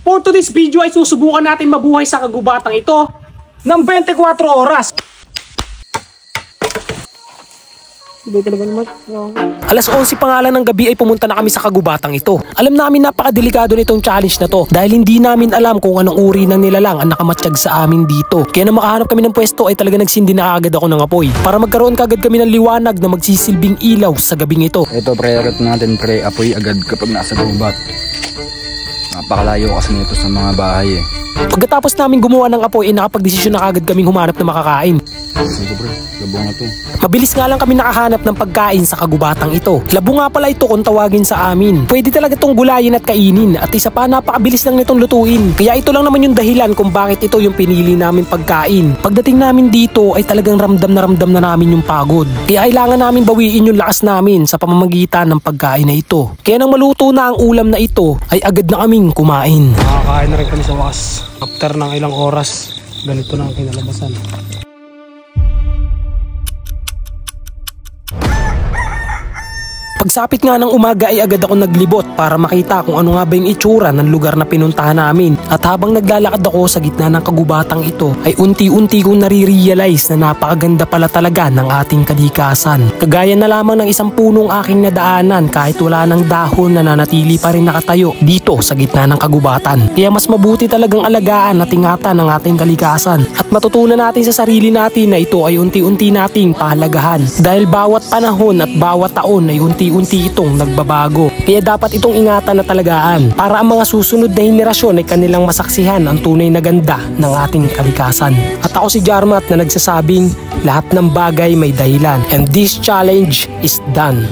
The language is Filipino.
For today's video ay susubukan natin mabuhay sa kagubatang ito ng 24 oras. Alas 11 pa nga lang ng gabi ay pumunta na kami sa kagubatang ito. Alam namin napakadelikado nitong challenge na to dahil hindi namin alam kung anong uri ng nilalang ang nakamatsyag sa amin dito. Kaya na makahanap kami ng pwesto ay talaga nagsindi na agad ako ng apoy para magkaroon kagad kami ng liwanag na magsisilbing ilaw sa gabing ito. Ito priority natin pre, apoy agad kapag nasa gubat. Napakalayo kasi nito sa mga bahay eh. Pagkatapos namin gumawa ng apoy ay nakapagdesisyon na agad kaming humanap na makakain. Sige pre, labo nga to. Mabilis nga lang kami nakahanap ng pagkain sa kagubatang ito. Labo nga pala ito kung tawagin sa amin. Pwede talaga itong gulayin at kainin at isa pa napakabilis lang nitong lutuin. Kaya ito lang naman yung dahilan kung bakit ito yung pinili namin pagkain. Pagdating namin dito ay talagang ramdam na namin yung pagod. Kaya kailangan namin bawiin yung lakas namin sa pamamagitan ng pagkain na ito. Kaya nang maluto na ang ulam na ito ay agad na kaming kumain. Makakain na rin kami sa wakas. After ng ilang oras, ganito na ang kinalabasan. Pagsapit nga ng umaga ay agad ako naglibot para makita kung ano nga ba yung itsura ng lugar na pinuntahan namin. At habang naglalakad ako sa gitna ng kagubatang ito ay unti-unti kong nare-realize na napakaganda pala talaga ng ating kalikasan. Kagaya na lamang ng isang punong aking nadaanan kahit wala ng dahon na nanatili pa rin nakatayo dito sa gitna ng kagubatan. Kaya mas mabuti talagang alagaan at ingatan ng ating kalikasan at matutunan natin sa sarili natin na ito ay unti-unti nating pahalagahan dahil bawat panahon at bawat taon ay unti itong nagbabago. Kaya dapat itong ingatan na talagaan para ang mga susunod na henerasyon ay kanilang masaksihan ang tunay na ganda ng ating kalikasan. At ako si Jarmat na nagsasabing lahat ng bagay may dahilan and this challenge is done.